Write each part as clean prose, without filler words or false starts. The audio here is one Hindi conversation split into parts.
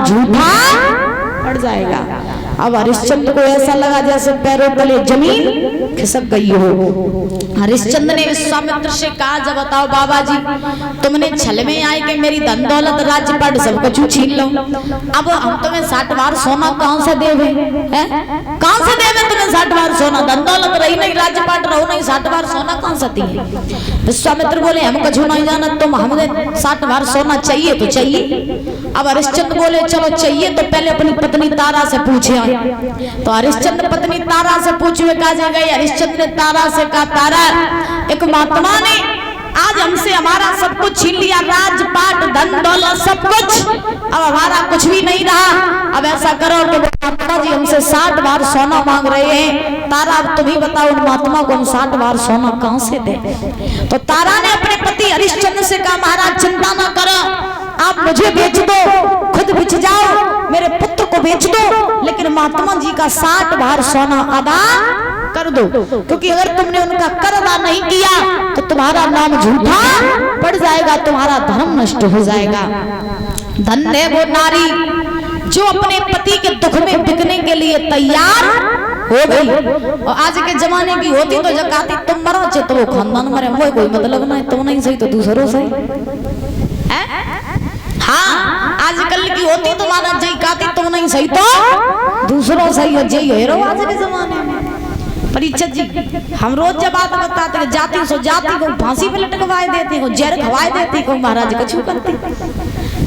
नाम झूठा पड़ जाएगा। अब हरिश्चंद्र को ऐसा लगा जैसे पैरों तले जमीन खिसक गई हो। हरिश्चंद्र ने विश्वामित्र से कहा, जब बताओ बाबा जी, तुमने छल में आए कि मेरी धन दौलत राज्यपाट सब कुछ छीन लो। अब हम तुम्हें 60 बार सोना कहां से देवे? कहां से देवे तुम्हें 60 बार सोना? धन दौलत रही नहीं, राज्यपाट रहो नहीं, 60 बार सोना कहां से दिए? विश्वामित्र बोले, हम कुछ नहीं जाना, तुम हमें 60 बार सोना चाहिए तो चाहिए। अब हरिश्चंद्र बोले, चलो चाहिए तो पहले अपनी पत्नी तारा से पूछे। तो हरिश्चंद्र पत्नी तारा से पूछे, कहा जा गई। हरिश्चंद्र ने तारा से कहा, तारा, एक महात्मा ने आज हमसे हमारा सब कुछ छीन लिया, राजपाट धन दौलत सब कुछ, अब हमारा कुछ भी नहीं रहा। अब ऐसा करो कि महात्मा जी हमसे 60 बार सोना मांग रहे हैं। तारा, अब तुम ही बताओ उन महात्मा को हम 60 बार सोना कहां से दें? तो तारा ने अपने पति हरिश्चंद्र से कहा, महाराज चिंता न करो, आप मुझे बेच दो, खुद बिछ जाओ, मेरे पुत्र को बेच दो, लेकिन महात्मा जी का 60 बार सोना अदा कर दो, क्योंकि अगर तुमने उनका कर अदा नहीं किया तो तुम्हारा नाम झूठा पड़ जाएगा, तुम्हारा धर्म नष्ट हो जाएगा। धन्य है वो नारी जो अपने पति के दुख में बिकने के लिए तैयार हो गई। और आज के जमाने की होती तो जकाती तुम मरो चे तो वो खानदान मरे, वो कोई मतलब नहीं, तुम नहीं सही तो दूसरों सही। हाँ, आजकल की होती तो माना जय काती, तुम नहीं सही तो दूसरों सही हो, जय हेरो आज के जमाने में। परीक्षित जी, हम रोज जब बात बताते हैं, जाति सो जाति को फांसी पे लटकवाए देते हो, जहर खवाए देते को महाराज कछु करते।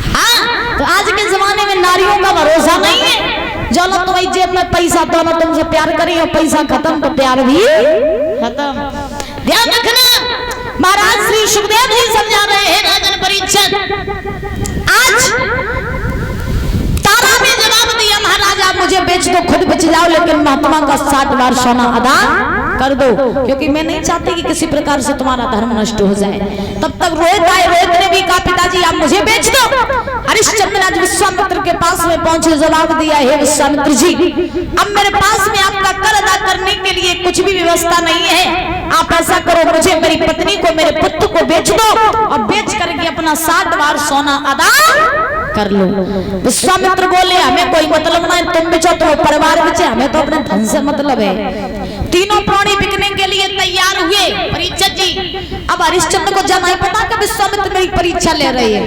हाँ, तो आज के जमाने में नारियों का भरोसा नहीं है। जो लोग तुम्हारी जेब में पैसा तो ना तुमसे प्यार करें, और पैसा खत्म तो प्यार भी खत्म। ध्यान रखना, महाराज श्री सुखदेव जी समझा रहे हैं राजन परीक्षित। आज तारा ने जवाब दिया, महाराज आप मुझे बेच दो, खुद बेच जाओ, लेकिन महात्मा का 60 बार सोना अदा कर दो, क्योंकि मैं नहीं चाहती कि किसी प्रकार से तुम्हारा धर्म नष्ट हो जाए। तब तक रोहित आए, रोहित ने भी कहा, पिताजी आप मुझे बेच दो। हरिश्चंद्र आज विश्वामित्र के पास में पहुंचे, जवाब दिया, हे विश्वामित्र जी, अब मेरे पास में आपका कर अदा करने के लिए कुछ भी व्यवस्था नहीं है। आप ऐसा करो, मुझे मेरी पत्नी को मेरे पुत्र को बेच दो, और बेच करके अपना 60 बार सोना अदा कर लो। विश्वामित्र बोले, हमें कोई मतलब नहीं, तुम बेचो तो परिवार बेचे, हमें तो अपने धन से मतलब है। तीनों प्राणी बिकने के लिए तैयार हुए। परीक्षित जी, अब हरिश्चंद्र को जब नहीं पता कि विश्वामित्र मेरी परीक्षा ले रही है।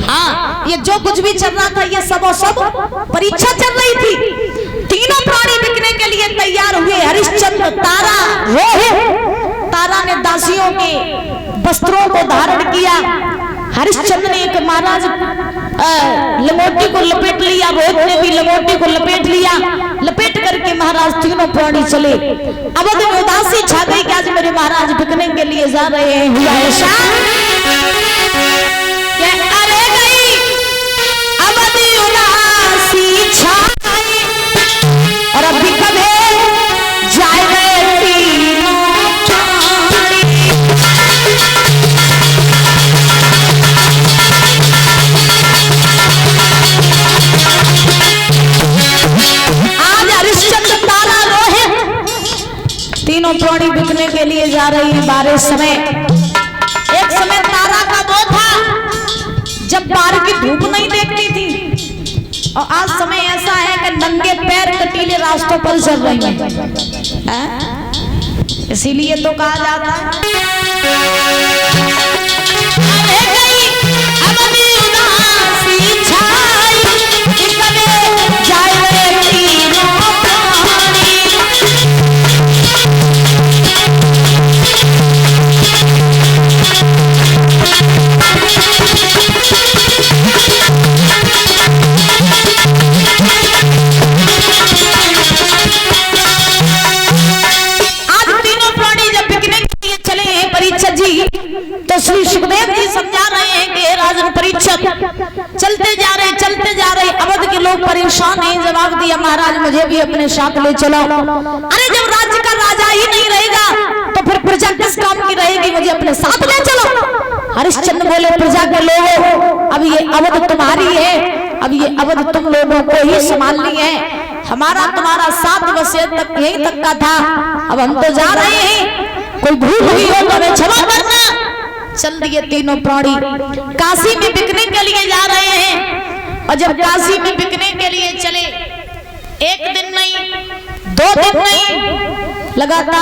हाँ, ये जो कुछ भी चल रहा था ये सब परीक्षा चल रही थी। तीनों प्राणी बिकने के लिए तैयार हुए, हरिश्चंद्र, तारा, रोहित। तारा ने दासियों के वस्त्रों को धारण किया, हरिश्चंद्र ने एक महाराज लंगोटी को लपेट लिया, रोहित ने भी लंगोटी को लपेट लिया। लपेट करके महाराज तीनों प्राणी चले। अवध में उदासी छा गई कि आज मेरे महाराज बिकने के लिए जा रहे हैं। हुआ ऐसा अरे गई अवध उदासी छा गई, और अभी कभी जाए गए तीनों प्राणी। तीनों प्राणी बिकने के लिए जा रही है। 12 समय, एक समय तारा का वो था जब बाहर की धूप नहीं देखती थी, और आज समय ऐसा है कि नंगे पैर कटीले रास्तों पर चल रही है। इसीलिए तो कहा जाता है तो श्री सुखदेव जी समझा रहे हैं कि राजन परीक्षित, चलते जा रहे अवध के लोग परेशान हैं। जवाब दिया, महाराज मुझे भी अपने साथ ले चलो। अरे जब राज्य का राजा ही नहीं रहेगा तो फिर प्रजा किस काम की रहेगी, मुझे अपने साथ ले चलो। हरिश्चंद्र बोले, प्रजा के लोगों, अब ये अवध तुम्हारी है, अब ये अवध तुम लोगों को ही संभालनी है। हमारा तुम्हारा 7 वर्ष तक यही तक का था, अब हम तो जा रहे हैं, कोई भूल हुई हो तो हमें क्षमा करना। चल दिए तीनों प्राणी, काशी में बिकने के लिए जा रहे हैं। और जब काशी में बिकने के लिए चले, एक दिन नहीं, 2 दिन नहीं, लगातार